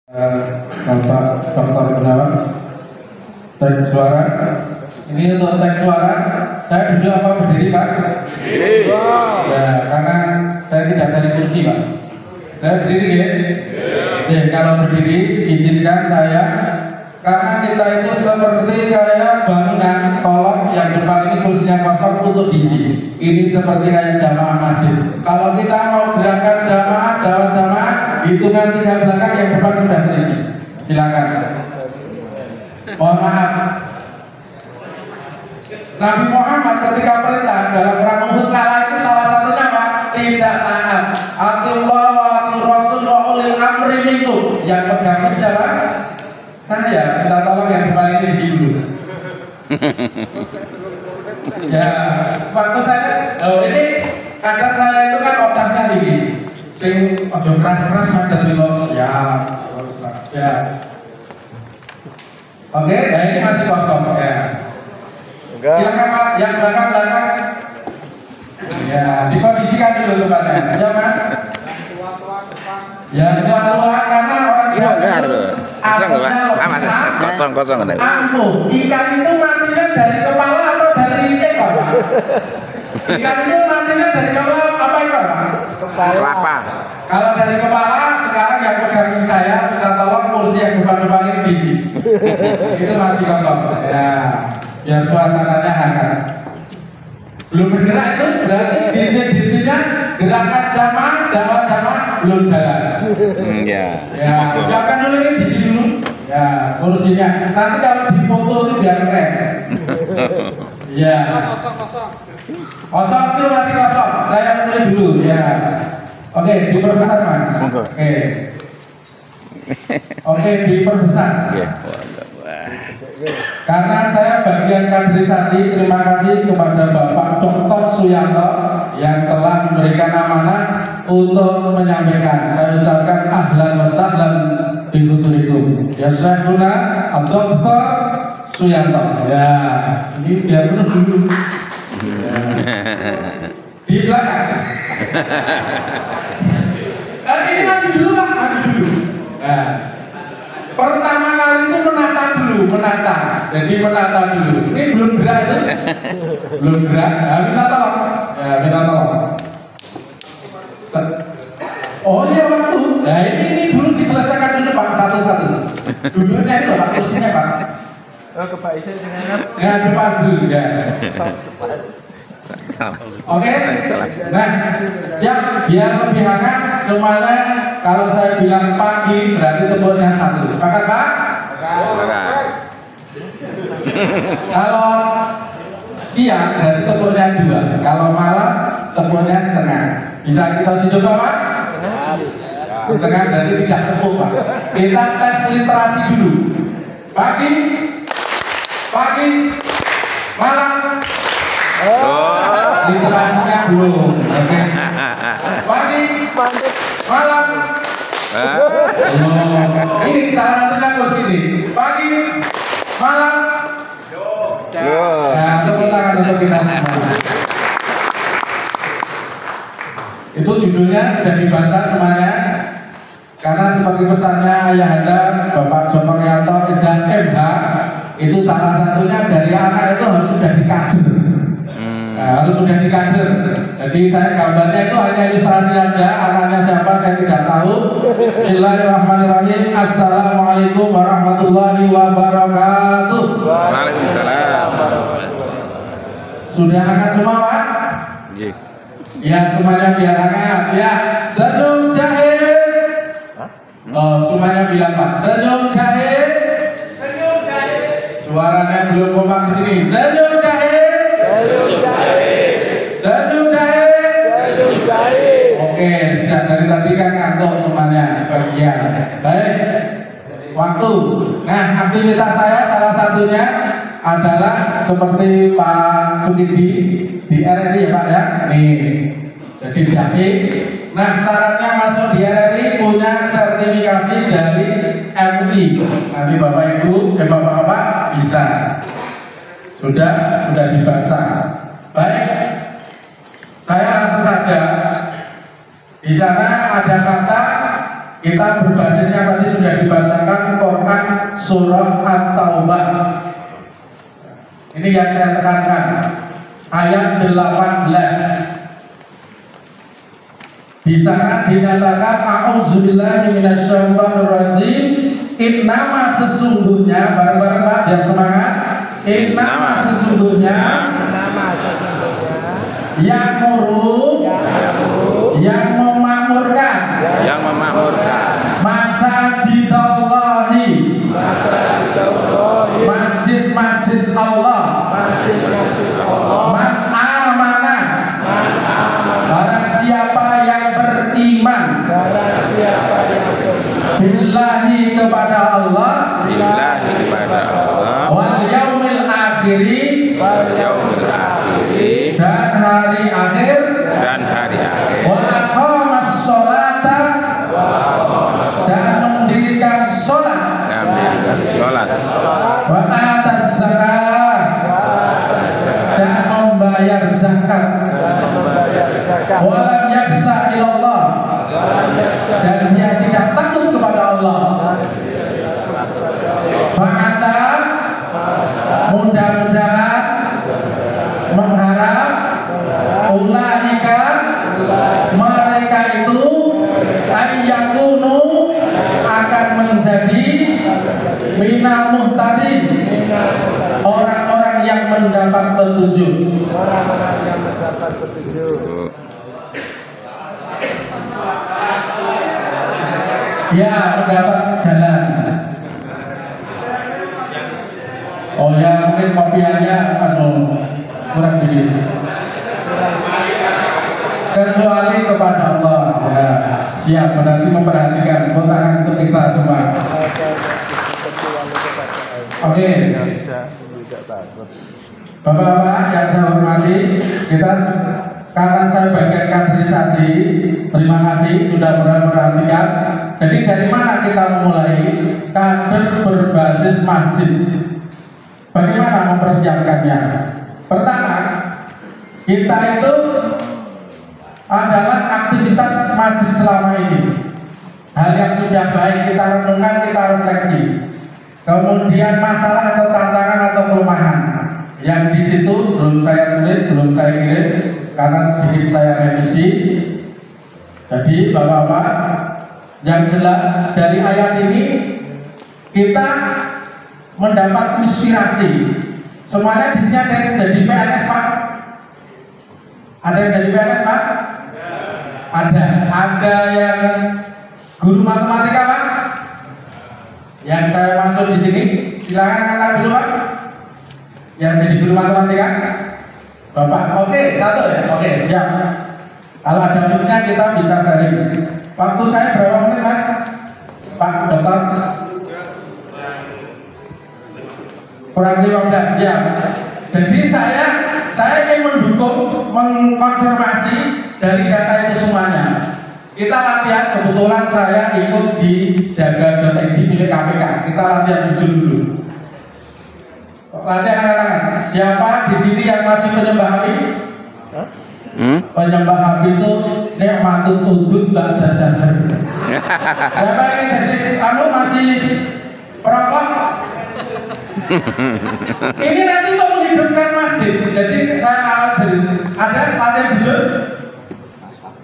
Bapak Dr. Gunawan, tek suara. Ini untuk tek suara. Saya duduk apa berdiri, Pak? Berdiri. Ya, karena saya tidak dari kursi, Pak. Saya berdiri, ya? Ya, kalau berdiri, izinkan saya. Karena kita itu seperti kayak bangunan kolom yang depan ini kursinya kosong untuk diisi. Ini seperti kayak jamaah masjid. Kalau kita mau gerakan jamaah, dakwah jamaah, hitungan 3 belakang yang depan sudah terisi. Silakan. Mohon maaf. Nabi Muhammad ketika perintah dalam perang Uhud kalah itu salah satunya apa? Tidak taat. Atiullah wa atiur Rasul wa ulil amri minkum. Yang pegang siapa? Saya. Kita tolong yang depan ini diisi dulu. Ya, waktu saya, ini kadang saya itu kan otaknya tinggi. Sing ojo keras-keras macet dulu. Siap. Oke, nah ini masih kosong ya. Silakan Pak, yang belakang. Ya, dikondisikan dulu tempatnya. Ya Mas. Ya, tua karena orang kosong ada. Ikan itu matinya dari kepala atau dari ekor? Ikan itu matinya dari kepala apa ekor? Kelapa. Kalau dari kepala, sekarang yang pegangin saya, kita tolong kursi yang depan-depan ini diisi. Itu masih kosong. Ya, biar suasananya hangat. Belum bergerak itu berarti DJ-nya gerakan jamaah, dakwah jamaah belum jalan. Ya. Ya, siapkan dulu ini diisi dulu. Ya, kursinya. Nanti kalau difoto itu biar keren. Ya. Kosong itu masih kosong. Saya mulai dulu. Ya. Oke, diperbesar Mas. Oke, diperbesar. Karena saya bagian kaderisasi, terima kasih kepada Bapak Dr. Suyanto yang telah memberikan amanah untuk menyampaikan. Saya ucapkan ahlan wa sahlan bihudurikum. Ya Syekhuna Dr. Suyanto. Ya, ini biar penuh dulu. Ya. Di belakang. Ini maju dulu Pak, maju dulu. Nah, pertama kali itu menata. Jadi menata dulu. Ini belum gerak itu. Belum gerak. Nah, minta tolong. Ya, minta tolong. Oh iya waktu. Nah ini dulu diselesaikan dulu Pak satu-satu. Duduknya itu Pak, kursinya Pak. Oh ke Pak Isa dengan ya depan dulu ya. Oke. Nah, siap biar lebih hangat semuanya. Kalau saya bilang pagi berarti tepuknya 1. Sepakat Pak? Sepakat. Kalau siang berarti tepuknya 2. Kalau malam tepuknya setengah. Bisa kita uji coba Pak? Setengah berarti tidak tepuk Pak. Kita tes literasi dulu. Pagi, malam. Literasinya belum. Oke. Pagi, malam. Ini salah satunya kursi ini. Pagi, malam. Nah, tepuk tangan untuk kita semua. Itu judulnya sudah dibantah semuanya. Karena seperti pesannya Ayahanda Bapak Joko Rianto SHMH, itu salah satunya dari anak itu harus sudah dikader. Nah, harus sudah dikader. Jadi saya gambarnya itu hanya ilustrasi saja. Anaknya siapa saya tidak tahu. Bismillahirrahmanirrahim. Assalamualaikum warahmatullahi wabarakatuh. Waalaikumsalam. Sudah hangat semua Pak? Iya. Ya semuanya biar hangat. Ya senyum jahit. Oh semuanya bilang Pak. Senyum jahit. Suaranya belum kompak di sini. Senyum jahit. Oke, sejak dari tadi kan ngantuk semuanya sebagian. Baik, waktu. Nah, aktivitas saya salah satunya adalah seperti Pak Sukidi di RRI ya Pak ya. Nih, jadi dai. Nah, syaratnya masuk di RRI punya sertifikasi dari MUI. Nanti Bapak Ibu, Bapak-bapak bisa. Sudah dibaca. Baik, saya langsung saja. Di sana ada kata Kita berbasisnya tadi sudah dibacakan Quran surah At-Taubah. Ini yang saya tekankan, ayat 18. Di sana dinyatakan a'udzubillahi minasyaitonirrajim. Innama sesungguhnya, bareng-bareng Pak, biar semangat. Innama sesungguhnya yang muru, yang memakmurkan, masajidallahi, masjid-masjid Allah, man amanah, barang siapa yang beriman, billahi kepada Allah, wal yaumil akhiri, dan hari akhir, wa aqamas sholata, dan mendirikan sholat, wa atas zakat, dan membayar zakat, walam yaksa ilallah, dan dia tidak takut kepada Allah. Bahasa mudah-mudahan, mengharap, ulaika mereka itu ayyakunu akan menjadi minal muhtadin, orang-orang yang mendapat petunjuk. Ya, mendapat jalan. Oh ya, mungkin kopiannya kurang dikit. Kecuali kepada Allah. Ya, siap, berarti memperhatikan. Tangan untuk kita semua. Oke. Bapak-bapak yang saya hormati, kita karena saya bagian kaderisasi, terima kasih sudah memperhatikan. Jadi dari mana kita memulai kader berbasis masjid? Bagaimana mempersiapkannya? Pertama, kita itu adalah aktivitas masjid selama ini. Hal yang sudah baik kita renungkan, kita refleksi. Kemudian masalah atau tantangan atau kelemahan yang di situ belum saya tulis, belum saya kirim karena sedikit saya revisi. Jadi bapak-bapak, yang jelas dari ayat ini kita mendapat inspirasi. Semuanya di sini ada yang jadi PNS Pak? Ada yang jadi PNS Pak? Ada yang guru matematika Pak? Yang saya maksud di sini, silakan angkat dulu Pak. Yang jadi guru matematika, Bapak. Oke, satu ya. Oke, siap. Kalau ada mic-nya kita bisa sharing. Waktu saya berapa menit Mas? Pak Dokter? Kurang 15, siap. Jadi saya ingin mendukung, mengkonfirmasi dari data itu semuanya. Kita latihan, kebetulan saya ikut di jaga.id milik KPK. Kita latihan jujur dulu. Latihan angkat-angkat. Siapa di sini yang masih penyembah api? Penyembah api itu nikmatut udud ba'da dahar. Siapa yang jadi masih perokok? Ini nanti untuk menghidupkan masjid. Jadi saya awal dari ada latihan jujur.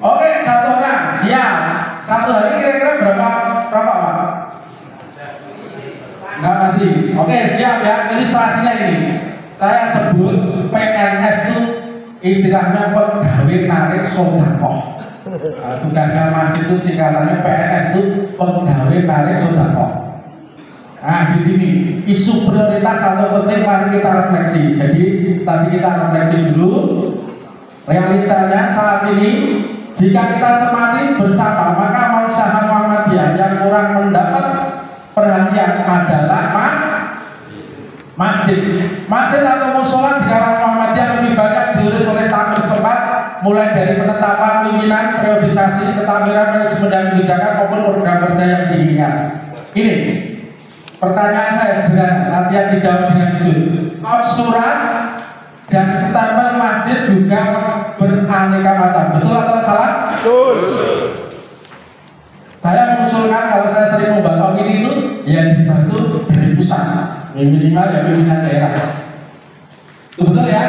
Oke, satu orang siap. Satu hari kira-kira berapa Pak? Enggak masih. Oke, siap ya. Ilustrasinya ini. Saya sebut PNS itu istilahnya pegawai narik sedekah. Tugasnya masjid itu singkatannya PNS itu pegawai narik sedekah. Nah, di sini isu prioritas atau penting mari kita refleksi. Jadi tadi kita refleksi dulu. Realitanya saat ini jika kita cermati bersama, maka masyarakat Muhammadiyah yang kurang mendapat perhatian adalah masjid. Masjid atau musola di kalangan Muhammadiyah lebih banyak diurus oleh takmir setempat, mulai dari penetapan pimpinan, periodisasi, ketakmiran, manajemen dan kebijakan maupun program kerja yang diinginkan. Ini pertanyaan saya sederhana, latihan dijawab dengan jujur. Surat dan stempel masjid juga beraneka macam, betul atau salah? Betul. Saya mengusulkan kalau saya sering membantu ini itu ya dibantu dari pusat, minimal ya pimpinan daerah. Itu betul ya?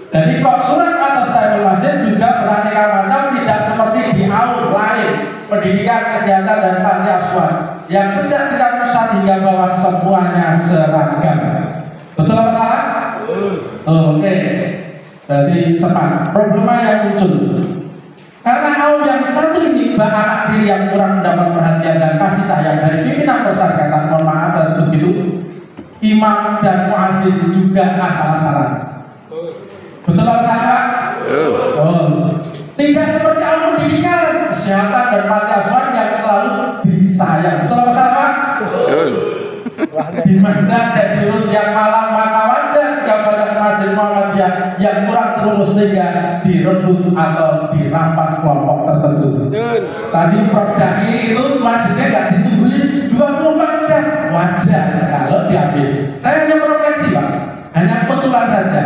Jadi kok surat atas tahun masjid juga beraneka macam, tidak seperti di AUN lain, pendidikan, kesehatan dan panti asuhan yang sejak tingkat pusat hingga bawah semuanya seragam. Betul apa salah? Oke. Jadi teman, problema yang muncul karena AUN yang satu ini bak anak tiri yang kurang mendapat perhatian dan kasih sayang dari pimpinan persyarikatan. Mohon maaf atas begitu. Imam dan muazzin juga asal-asalan. Betul apa salah? Tidak seperti AUN pendidikan, kesehatan dan panti asuhan yang selalu disayang. Betul apa salah? Dimanja dan diurus yang malang, maka wajar jika banyak masjid Muhammadiyah yang kurang terurus sehingga direbut atau dirampas kelompok tertentu. Tadi Prof Daki itu masjidnya nggak ditungguin 24 jam, wajar kalau diambil. Saya hanya profesi Pak, hanya kebetulan saja.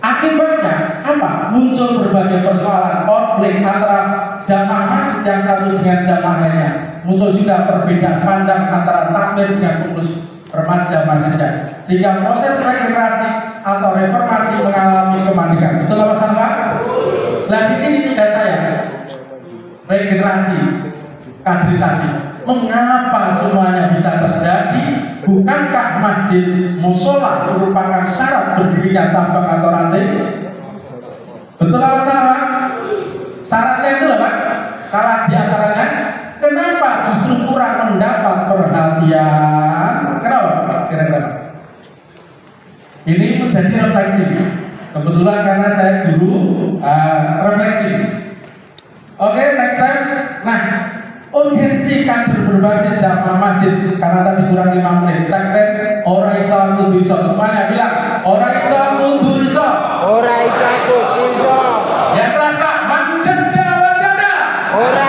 Akibatnya apa? Muncul berbagai persoalan konflik antara jamaah masjid yang satu dengan jamaah lainnya. Muncul juga perbedaan pandang antara takmir dengan pengurus remaja masjidnya, sehingga proses regenerasi atau reformasi mengalami kemandikan. Betul apa salah Pak? Nah di sini tugas saya regenerasi, kaderisasi. Mengapa semuanya bisa terjadi? Bukankah masjid musola merupakan syarat berdirinya cabang atau ranting? Betul apa salah Pak? Syaratnya itu Pak. Kalah di antaranya. Kenapa justru kurang mendapat perhatian? Kenapa? Kira-kira ini menjadi refleksi. Kebetulan karena saya dulu refleksi. Oke, next time. Nah, urgensi kader berbasis jamaah masjid karena tadi kurang 5 menit. Tagline ora iso kudu iso. Semuanya bilang ora iso kudu iso. Ora iso kudu iso. Yang keras Pak, manjada wajada. Ora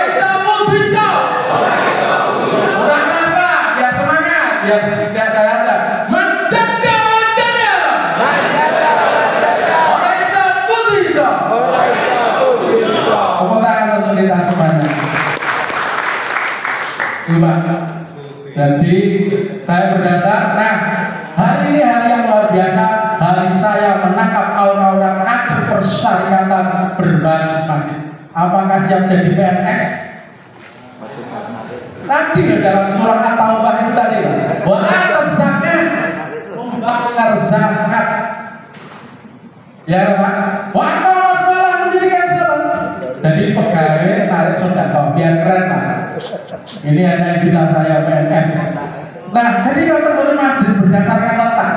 iso kudu iso. Ora iso kudu iso. Ora keras Pak, ya semangat. Ya tidak saya aja. Manjada wajada. Manjada wajada. Ora iso kudu iso. Ora iso kudu iso. Tepuk tangan untuk kita semuanya. Coba. Jadi saya berdasar. Nah, hari ini hari yang luar biasa. Hari saya menangkap aura-aura kader persyarikatan berbasis masjid. Apakah siap jadi PNS? Tadi dalam surah At-Taubah itu tadi, wa atas zakat, membayar zakat. Ya Pak. Wa masalah pendidikan salat. Jadi pegawai tarik sedekah biar keren Pak. Ini hanya istilah saya PNS. Nah, jadi kategori masjid berdasarkan letak.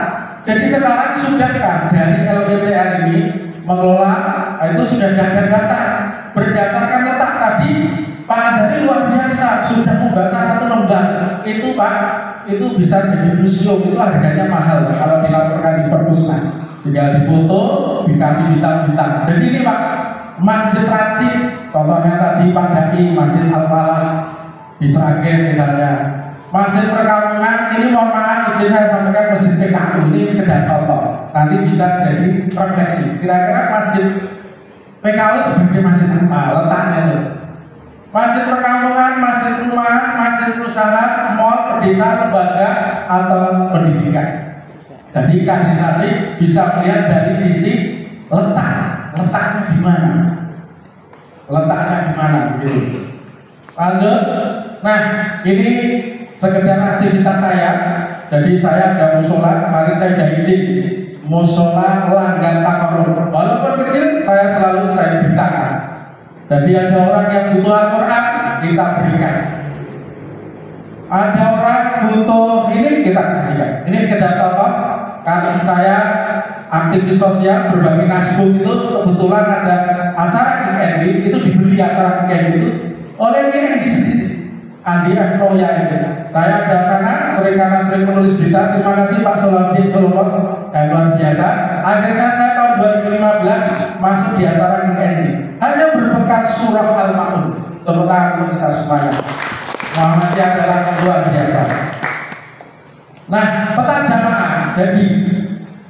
Jadi sekarang sudahkah dari LPCR ini mengelola itu sudah ada data berdasarkan letak. Tadi Pak Azhari luar biasa sudah membaca satu lembar itu Pak, itu bisa jadi museum, itu harganya mahal Pak, kalau dilaporkan di Perpusnas. Tinggal difoto, dikasih bintang-bintang. Jadi ini Pak, Masjid Transit, contohnya tadi Pak Daki, Masjid Al-Falah di Sragen misalnya. Masjid Perkampungan ini mohon maaf izin saya sampaikan Masjid PKU ini sekedar contoh. Nanti bisa jadi refleksi. Kira-kira Masjid PKU sebagai masjid apa? Letaknya itu. Masjid perkampungan, masjid perumahan, masjid perusahaan, mall, desa, lembaga atau pendidikan. Jadi kaderisasi bisa melihat dari sisi letaknya di mana, begitu. Lanjut. Nah, ini sekedar aktivitas saya. Jadi saya ada musola, kemarin saya sudah izin musola Langgan Takarur. Walaupun kecil, saya selalu berikan. Jadi ada orang yang butuh Al-Quran, kita berikan. Ada orang butuh ini, kita kasihkan. Ini sekedar contoh. Karena saya aktivis sosial berbagi nasbun itu kebetulan ada acara KND itu dibeli acara KND itu oleh KND sendiri. Andi F. Roya itu. Saya ada sana karena sering menulis berita. Terima kasih Pak Solahuddin Kolomos yang luar biasa. Akhirnya saya tahun 2015 masuk di acara KND. Hanya berbekas surah Al-Ma'un. Tepuk tangan untuk kita semuanya. Muhammadiyah adalah luar biasa. Nah, peta jamaah. Jadi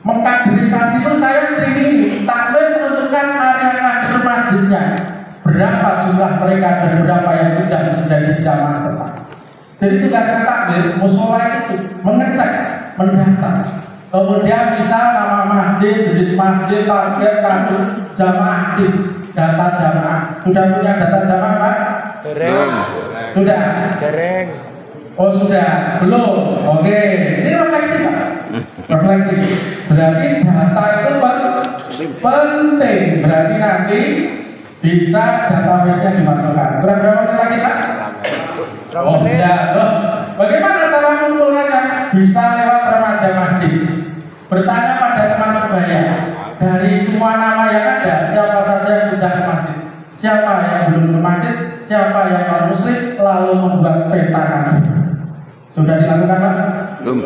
mengkaderisasi itu saya seperti ini. Takmir menentukan area kader masjidnya berapa jumlah mereka dan berapa yang sudah menjadi jamaah tetap. Jadi tugasnya takmir musola itu mengecek, mendata. Kemudian bisa nama masjid, jenis masjid, target, kado, jamaah aktif, data jamaah. Sudah punya data jamaah, Pak? Dereng. Sudah. Dereng. Oh sudah, belum. Oke, ini refleksi Pak. Refleksi. Berarti data itu penting. Berarti nanti bisa database-nya dimasukkan. Berapa menit lagi Pak? Oh sudah. Terus bagaimana cara mengumpulkannya? Bisa lewat remaja masjid. Bertanya pada teman sebaya. Dari semua nama yang ada, siapa saja yang sudah ke masjid? Siapa yang belum ke masjid? Siapa yang non muslim? Lalu membuat peta kami. Sudah dilakukan Pak? Belum.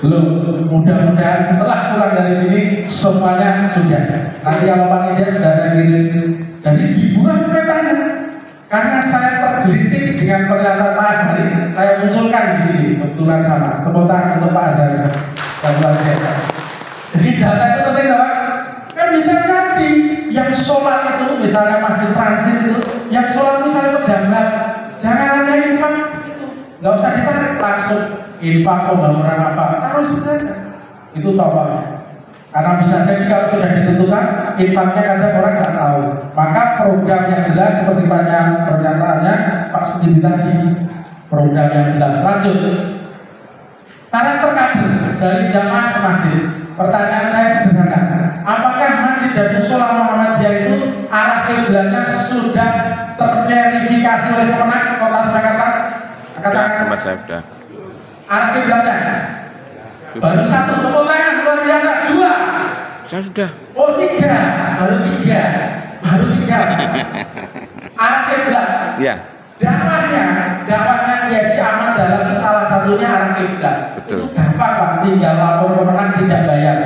Belum. Mudah-mudahan setelah pulang dari sini semuanya sudah. Nanti kalau panitia sudah saya kirim. Jadi dibuat petanya. Karena saya tergelitik dengan pernyataan Pak Azhari, saya munculkan di sini kebetulan sama. Tepuk tangan untuk Pak Azhari. Jadi data itu penting Pak. Kan bisa jadi yang sholat itu misalnya masjid transit itu, yang sholat misalnya pejabat, jangan hanya infak itu, nggak usah ditarik langsung infak pembangunan apa, taruh situ aja. Itu contohnya. Karena bisa jadi kalau sudah ditentukan infaknya kadang orang nggak tahu. Maka program yang jelas seperti banyak pernyataannya Pak Sugidi tadi, program yang jelas. Lanjut. Karakter kader dari jamaah ke masjid. Pertanyaan saya sederhana. Apakah masjid dan musola Muhammadiyah itu arah kiblatnya sudah terverifikasi oleh Kemenak Kota Surakarta? Tempat saya sudah. Arah kiblatnya baru satu, tepuk tangan luar biasa. Dua, Saya sudah. oh tiga, baru tiga. Arah kiblat. Ya. Dakwahnya Haji Ahmad dalam salah satunya arah kiblat. Betul. Itu gampang Pak, tinggal lapor Kemenak tidak bayar.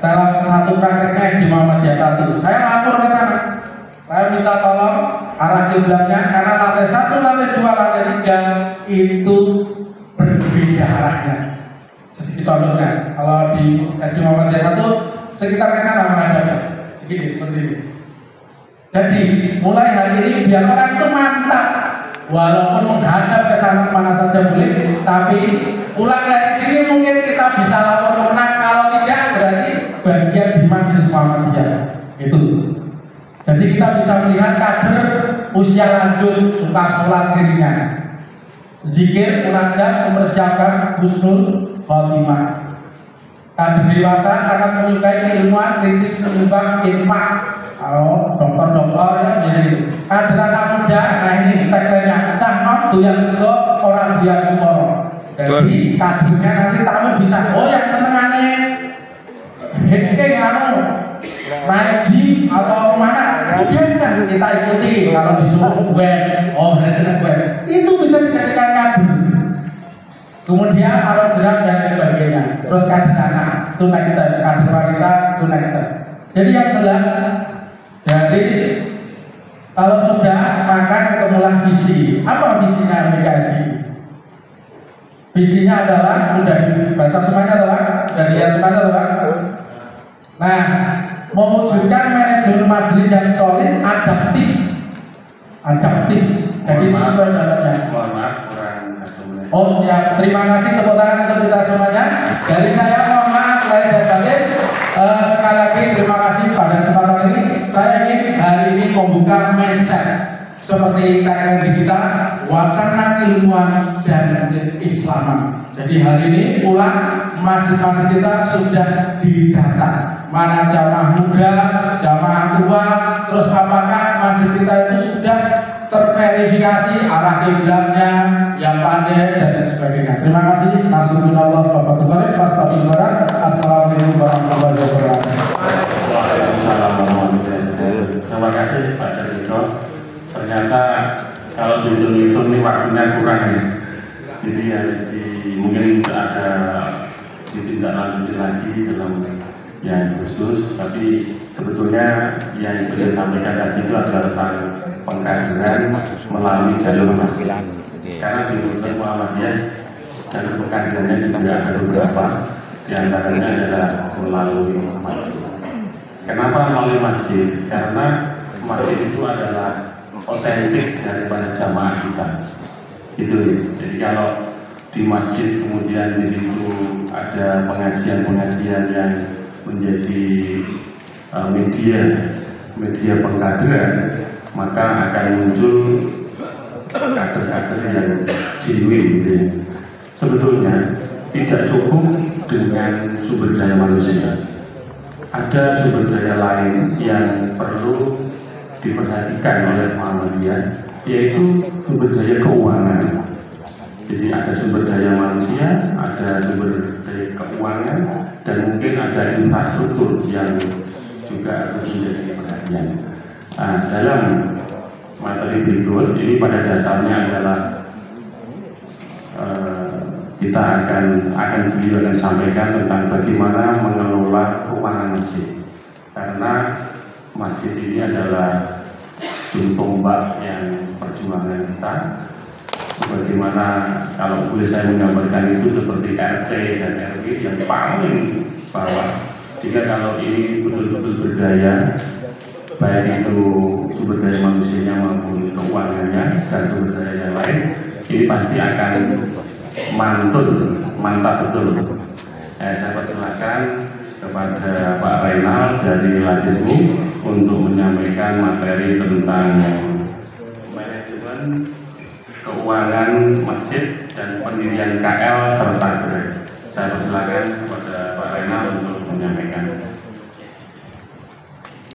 Salah satu prakteknya di Muhammadiyah 1. Saya lapor ke sana. Saya minta tolong arah kiblatnya karena lantai 1, lantai 2, lantai 3 itu berbeda arahnya. Sedikit contohnya, kalau di SD Muhammadiyah 1 sekitar ke sana menghadap. Segini seperti ini. Jadi mulai hari ini biar orang itu mantap. Walaupun menghadap ke sana mana saja boleh, tapi pulang dari sini mungkin kita bisa lapor Kemenak. Kalau tidak berarti bagian di Majelis Muhammadiyah itu. Jadi kita bisa melihat kader usia lanjut suka sholat sirinya, zikir, munajat, mempersiapkan husnul khotimah. Kader dewasa sangat menyukai keilmuan, kritis, menyumbang infak. Kalau dokter-dokter ya jadi kader anak muda, nah ini tagline-nya cangkok doyan sego orang dian semoro. Jadi kadernya nanti tamu bisa, oh yang senengannya hekeng ngaji atau mana itu biasa kita ikuti. Kalau disuruh wes, oh berarti seneng wes, itu bisa dijadikan kader. Kemudian kalau jeram dan sebagainya. Terus kader anak itu next step, kader wanita itu next step. Jadi yang jelas dari kalau sudah maka ketemulah visi. Apa visinya PKSI? Visinya adalah sudah dibaca semuanya adalah dan lihat semuanya adalah. Nah, mewujudkan manajemen majelis yang solid, adaptif. Jadi sesuai dalamnya. Mohon maaf kurang 1 menit. Oh siap, terima kasih tepuk tangan untuk kita semuanya. Dari saya mohon maaf lahir dan batin. Sekali lagi terima kasih pada kesempatan ini. Saya ingin hari ini membuka mindset seperti tagline di kita, wacana ilmuwan dan Islaman. Jadi hari ini pulang masjid-masjid kita sudah didata. Mana jamaah muda, jamaah tua, terus apakah masjid kita itu sudah terverifikasi arah kiblatnya, yang pandai dan sebagainya. Terima kasih. Nasrullah wabarakatuh. Assalamualaikum warahmatullahi wabarakatuh. Waalaikumsalam warahmatullahi wabarakatuh. Terima kasih Pak Cerito. Ternyata kalau dihitung-hitung ini waktunya kurang ya. Jadi mungkin ada ditindaklanjuti lagi dalam yang khusus, tapi sebetulnya yang beliau sampaikan tadi itu adalah tentang pengkaderan melalui jalur masjid. Karena di Muhammadiyah jalur pengkaderannya juga ada beberapa, di antaranya adalah melalui masjid. Kenapa melalui masjid? Karena masjid itu adalah otentik daripada jamaah kita. Itu. Jadi kalau di masjid kemudian di situ ada pengajian-pengajian yang menjadi media pengkaderan, maka akan muncul kader-kader yang genuine gitu ya. Sebetulnya tidak cukup dengan sumber daya manusia. Ada sumber daya lain yang perlu diperhatikan oleh Muhammadiyah, yaitu sumber daya keuangan. Jadi ada sumber daya manusia, ada sumber daya keuangan, dan mungkin ada infrastruktur yang juga harus menjadi perhatian. Nah, dalam materi berikut ini pada dasarnya adalah kita akan beliau akan sampaikan tentang bagaimana mengelola keuangan masjid, karena masjid ini adalah ujung tombak yang perjuangan kita. Bagaimana kalau boleh saya menggambarkan itu seperti RT dan RW yang paling bawah. Jika kalau ini betul-betul berdaya, baik itu sumber daya manusianya maupun keuangannya dan sumber daya yang lain, ini pasti akan mantap betul. Saya persilakan kepada Pak Reynald dari Lajismu untuk menyampaikan materi tentang manajemen keuangan masjid dan pendirian KL serta gereja. Saya persilakan kepada Pak Reynald untuk menyampaikan.